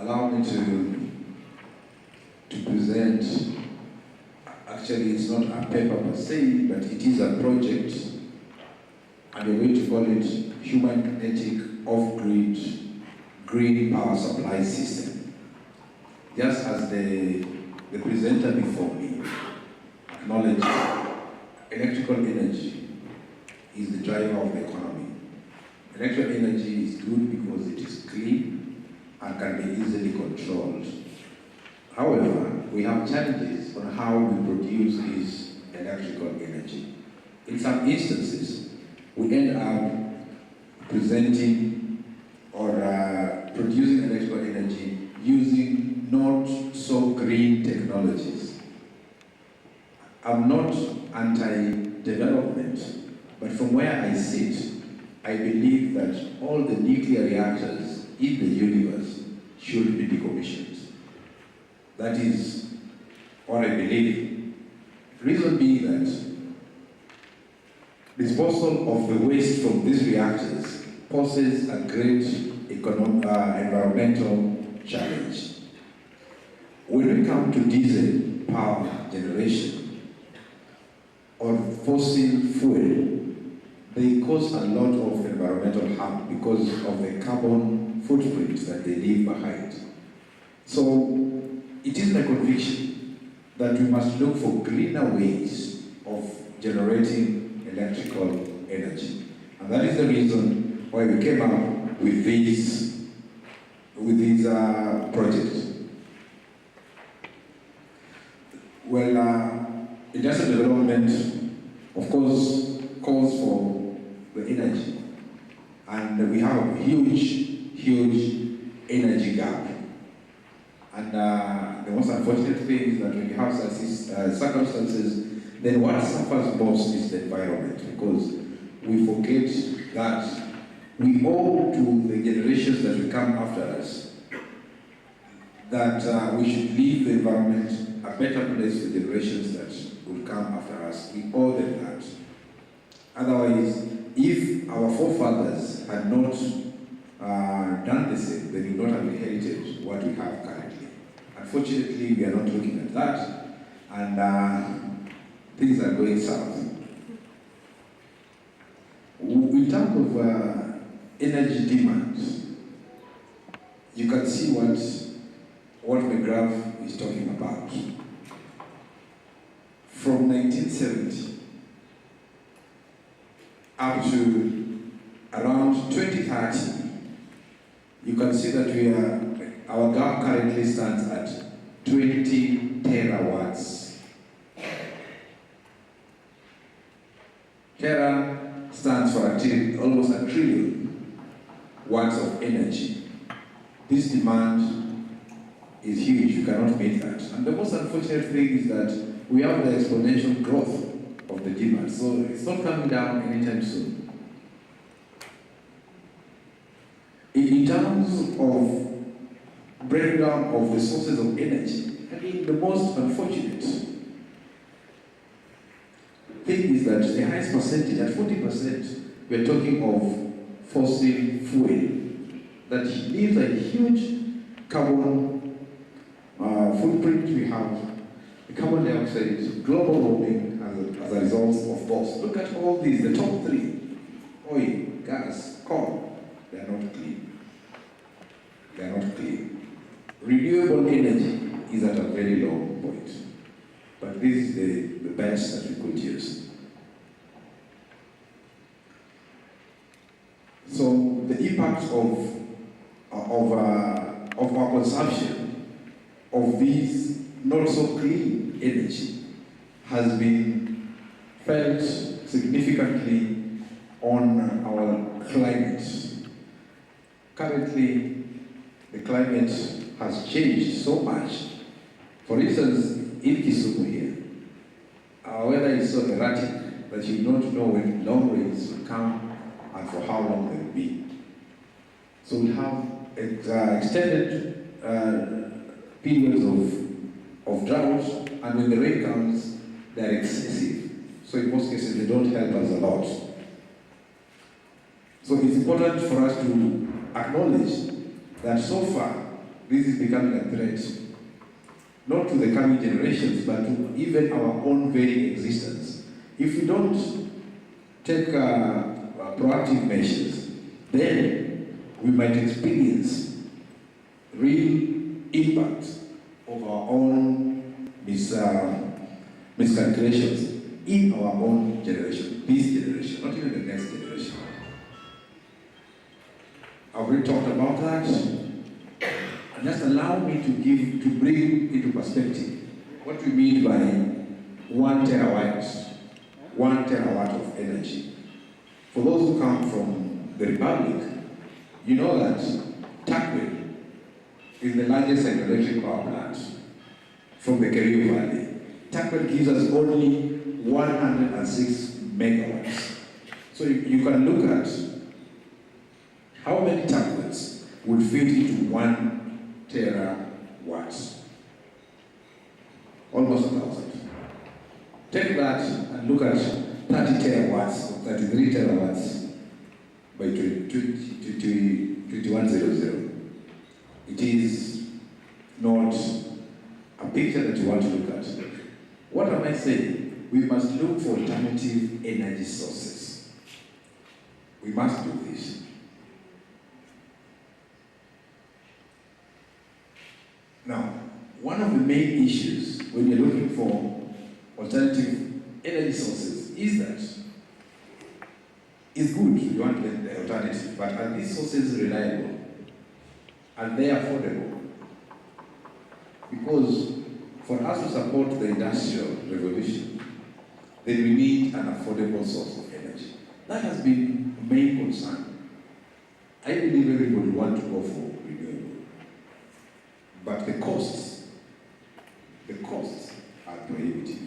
allow me to present, actually it's not a paper per se, but it is a project, and we're going to call it Human Kinetic Off-Grid Green Power Supply System. Just as the presenter before me acknowledged, electrical energy is the driver of the economy. Electrical energy is good because it is clean and can be easily controlled. However, we have challenges on how we produce this electrical energy. In some instances, we end up presenting or producing electrical energy using not so green technologies. I'm not anti-development, but from where I sit, I believe that all the nuclear reactors in the universe should be decommissioned. That is what I believe. Reason being that disposal of the waste from these reactors poses a great environmental challenge. When we come to diesel power generation or fossil fuel, they cause a lot of environmental harm because of the carbon footprint that they leave behind. So it is my conviction that we must look for greener ways of generating electrical energy. And that is the reason why we came up with this project. Well, industrial development, of course, calls for the energy. And we have a huge energy gap. And the most unfortunate thing is that when you have such circumstances, then what suffers most is the environment, because we forget that we owe to the generations that will come after us that we should leave the environment a better place for generations that will come after us. We owe them that. Otherwise, if our forefathers had not done the same, they would not have inherited what we have currently. Unfortunately, we are not looking at that, and things are going south. In terms of energy demand, you can see what the graph is talking about. From 1970 up to around 2030, you can see that our gap currently stands at 20 terawatts. Tera stands for almost a trillion watts of energy. This demand is huge, you cannot meet that. And the most unfortunate thing is that we have the exponential growth of the demand, so it's not coming down anytime soon. In terms of breakdown of the sources of energy, I mean, the most unfortunate thing is that the highest percentage, at 40%, we're talking of fossil fuel that leaves a huge carbon footprint. We have the carbon dioxide, global warming as a result of both. Look at all these, the top three: oil, gas, coal. They are not clean. They are not clean. Renewable energy is at a very low point. But this is the best that we could use. So the impact of our consumption of this not so clean energy has been felt significantly on our climate. Currently, the climate has changed so much. For instance, in Kisumu here, our weather is so erratic that you don't know when long rains will come and for how long they will be. So we have extended periods of drought, and when the rain comes, they are excessive. So in most cases, they don't help us a lot. So it's important for us to acknowledge that so far, this is becoming a threat, not to the coming generations, but to even our own very existence. If we don't take proactive measures, then we might experience real impact of our own miscalculations in our own generation, this generation, not even the next generation. I've already talked about that. And just allow me to bring into perspective what we mean by 1 terawatt of energy. For those who come from the Republic, you know that Takwin is the largest hydroelectric power plant from the Kerio Valley. Takwin gives us only 106 megawatts. So you can look at how many Takwins would fit into 1 terawatts. Almost 1,000. Take that and look at 30 terawatts, or 33 terawatts by 2100. It is not a picture that you want to look at. What am I saying? We must look for alternative energy sources. We must do this. Now, one of the main issues when you're looking for alternative energy sources is that it's good, you want the alternative, but are these sources reliable? Are they affordable? Because for us to support the industrial revolution, then we need an affordable source of energy. That has been a main concern. I believe everybody wants to go for renewable. But the costs are prohibitive.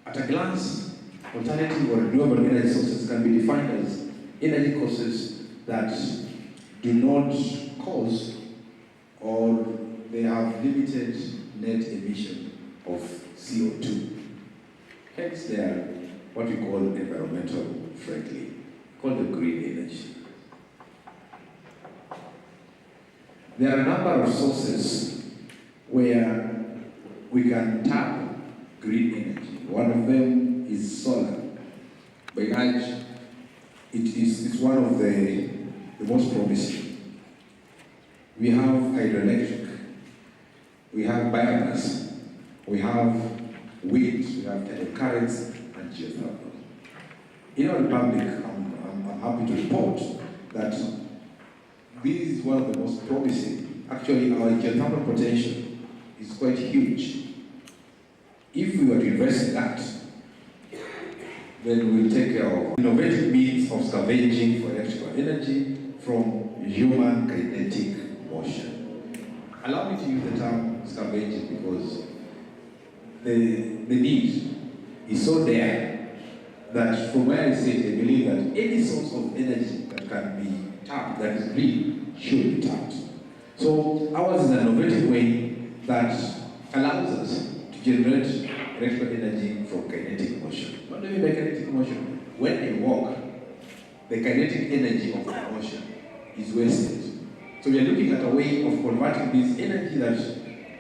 At a glance, alternative or renewable energy sources can be defined as energy sources that do not cause or they have limited net emission of CO2. Hence, they are what we call environmental friendly, called the green energy. There are a number of sources where we can tap green energy. One of them is solar. By large, it's one of the most promising. We have hydroelectric, we have biomass, we have wind, we have tidal currents, and geothermal. In our republic, I'm happy to report that this is one of the most promising. Actually, our geothermal potential is quite huge. If we were to invest in that, then we'll take care of innovative means of scavenging for electrical energy from human kinetic motion. Allow me to use the term scavenging because the need is so there that from where I sit, I believe that any source of energy that can be tapped, that is green, should be tapped. So ours is an innovative way that allows us to generate electrical energy from kinetic motion. Not only by kinetic motion, when they walk, the kinetic energy of the motion is wasted. So we are looking at a way of converting this energy that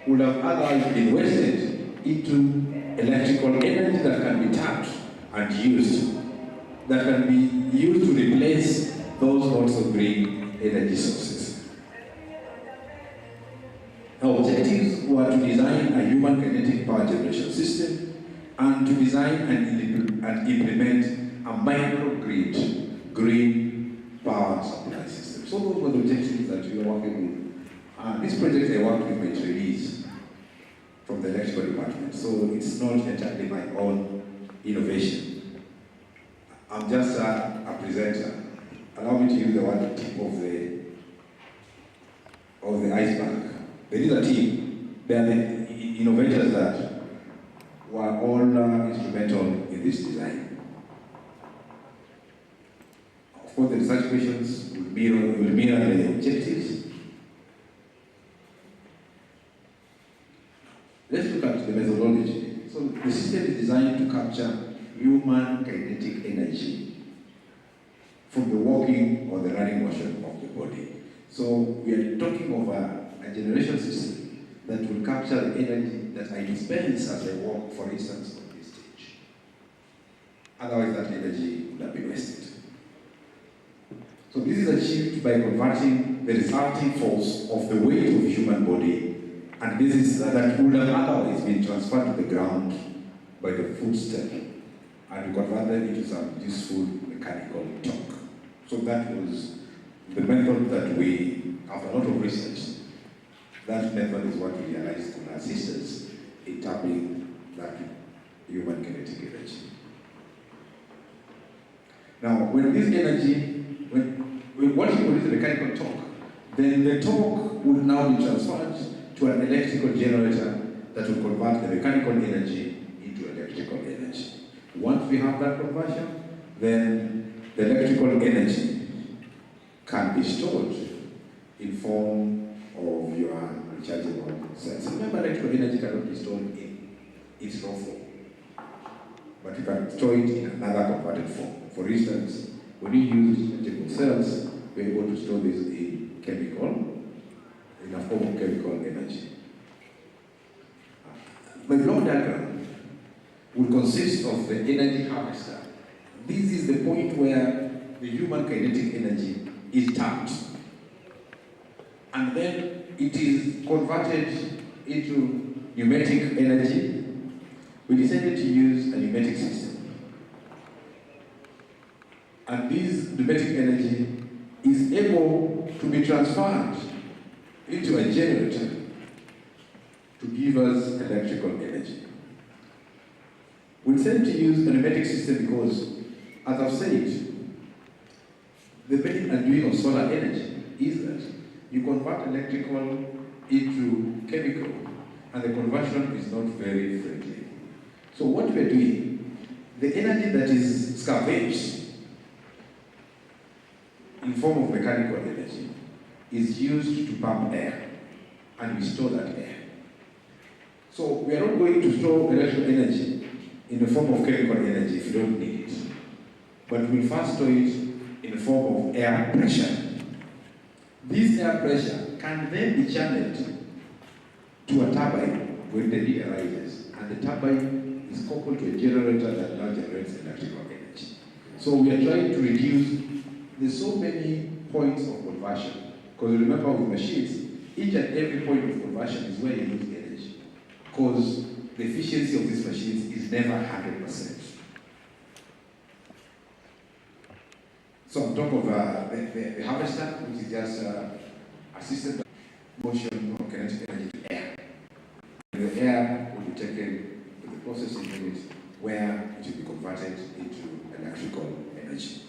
would have otherwise been wasted into electrical energy that can be tapped and used, that can be used to replace those sorts of green energy sources. Our objectives were to design a human kinetic power generation system and to design and implement a microgrid green power supply system. So those were the objectives that we were working with. This project I worked with my trainees from the electrical department, so it's not entirely my own innovation. I'm just a presenter. Allow me to use the word tip of the iceberg. There is a team. They are the innovators that were all instrumental in this design. Of course, the research questions will mirror the objectives. Let's look at the methodology. So the system is designed to capture human kinetic energy energy from the walking or the running motion of the body. So we are talking of a generation system that will capture the energy that I dispense as I walk, for instance, on this stage. Otherwise, that energy would have been wasted. So this is achieved by converting the resulting force of the weight of the human body, and this is that would have otherwise been transferred to the ground by the footstep, and we convert them into some useful mechanical torque. So that was the method that we, after a lot of research, that method is what we realized could assist us in tapping that human kinetic energy. Now, when this energy, once you produce the mechanical torque, then the torque would now be transferred to an electrical generator that will convert the mechanical energy into electrical energy. Once we have that conversion, then the electrical energy can be stored in form of your rechargeable cells. Remember, electrical energy cannot be stored in its raw form, but you can store it in another converted form. For instance, when you use rechargeable cells, we're able to store this in a form of chemical energy. My block diagram will consist of the energy harvester. This is the point where the human kinetic energy is tapped, and then it is converted into pneumatic energy. We decided to use a pneumatic system, and this pneumatic energy is able to be transferred into a generator to give us electrical energy. We decided to use a pneumatic system because, as I've said, the main undoing of solar energy is that you convert electrical into chemical, and the conversion is not very friendly. So what we're doing, the energy that is scavenged in form of mechanical energy is used to pump air, and we store that air. So we are not going to store electrical energy in the form of chemical energy if you don't need it, but we'll first store it in the form of air pressure. This air pressure can then be channeled to a turbine when the need arises, and the turbine is coupled to a generator that now generates electrical energy. So we are trying to reduce, there's so many points of conversion, because remember with machines, each and every point of conversion is where you lose energy, because the efficiency of these machines is never 100%. So on top of the harvester, which is just a system that motion of kinetic energy to air. The air will be taken to the processing unit where it will be converted into electrical energy.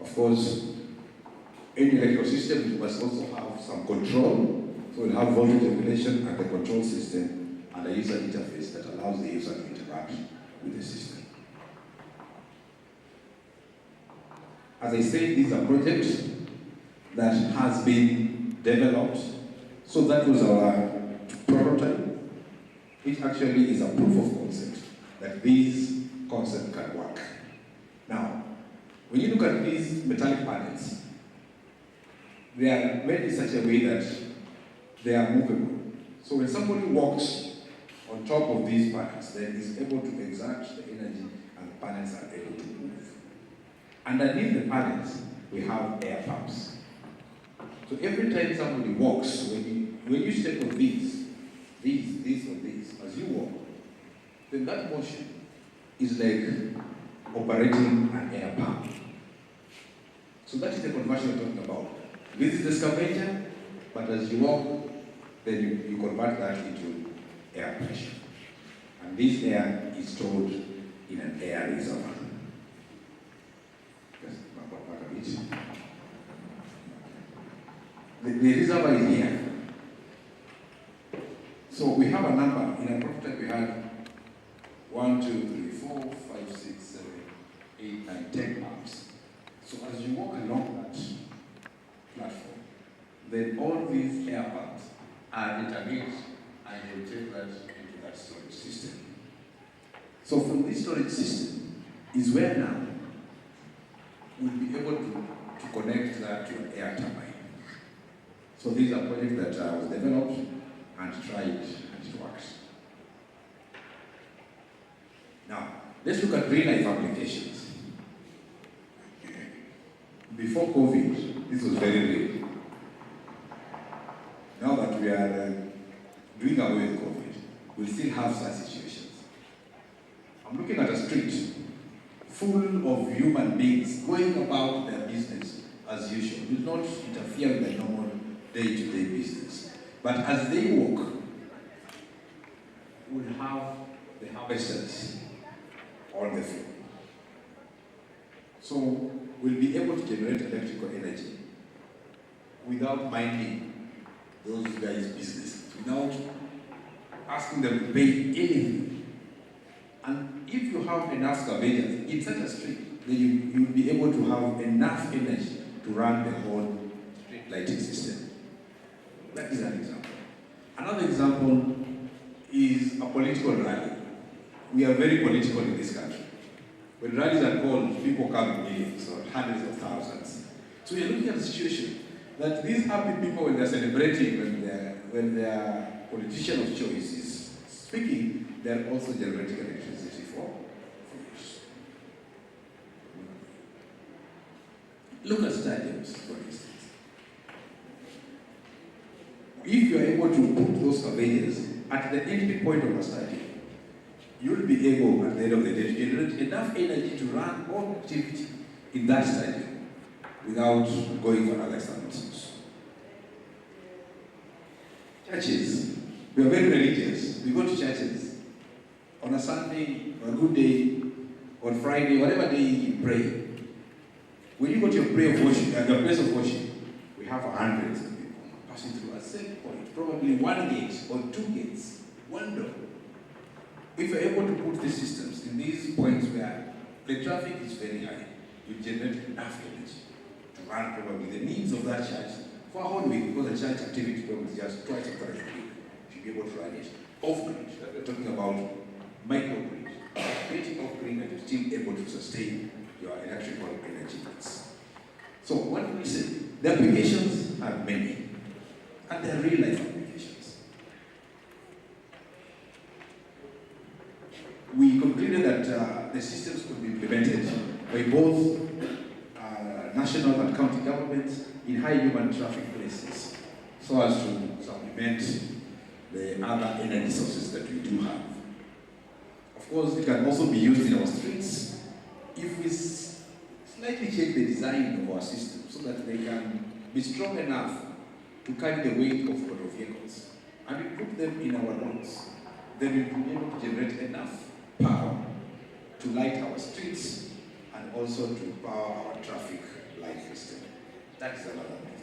Of course, any electrical system must also have some control. So we'll have voltage regulation and the control system and a user interface that allows the user to interact with the system. As I said, this is a project that has been developed. So that was our prototype. It actually is a proof of concept that this concept can work. Now, when you look at these metallic panels, they are made in such a way that they are movable. So when somebody walks on top of these panels, then is able to exert the energy and the panels are able to move. Underneath the panels, we have air pumps. So every time somebody walks, when you step on these, as you walk, then that motion is like operating an air pump. So that is the conversion we're talking about. This is the scavenger, but as you walk, then you convert that into air pressure. And this air is stored in an air reservoir. The reservoir is here. So we have a number. In a prototype we had 1, 2, 3, 4, 5, 6, 7, 8, 9, 10 pumps. So as you walk along that platform, then all these air pumps are interlinked and they will take that into that storage system. So from this storage system, is where now we'll be able to connect that to an air turbine. So these are projects that was developed and tried and it works. Now, let's look at real life applications. Before COVID, this was very real. Now that we are doing away with COVID, we'll still have such situations. I'm looking at a street full of human beings going about their business as usual. It will not interfere with their normal day-to-day business. But as they walk, we'll have the harvesters on the field. So we'll be able to generate electrical energy without minding those guys' business, without asking them to pay anything. And if you have enough scavengers in such a street, then you'll be able to have enough energy to run the whole street lighting system. That is an example. Another example is a political rally. We are very political in this country. When rallies are called, people come in millions or hundreds of thousands. So you're looking at a situation that these happy people, when they're celebrating, when their politician of choice is speaking, they're also generating electricity for use. Look at stadiums, for instance. If you're able to put those conveyors at the entry point of a stadium, you'll be able, at the end of the day, to generate enough energy to run all activity in that stadium without going for other external source. Churches, we are very religious. We go to churches on a Sunday, or a good day, on Friday, whatever day you pray. When you go to your place of worship, we have hundreds of people passing through a same point, probably one gate or two gates, one door. If you're able to put these systems in these points where the traffic is very high, you generate enough energy to run probably the needs of that church for a whole week, because the church activity probably is just twice or thrice a week. You should be able to run it off-grid. We're talking about microgrid. Creating off-grid and you're still able to sustain your electrical energy needs. So what do we say? The applications are many, and they're real-life applications. We concluded that the systems could be implemented by both national and county governments in high human traffic places, so as to supplement the other energy sources that we do have. Of course, it can also be used in our streets if we slightly change the design of our system so that they can be strong enough to carry the weight of motor vehicles, and we put them in our roads. Then we'll be able to generate enough power to light our streets and also to power our traffic light system. That is another thing.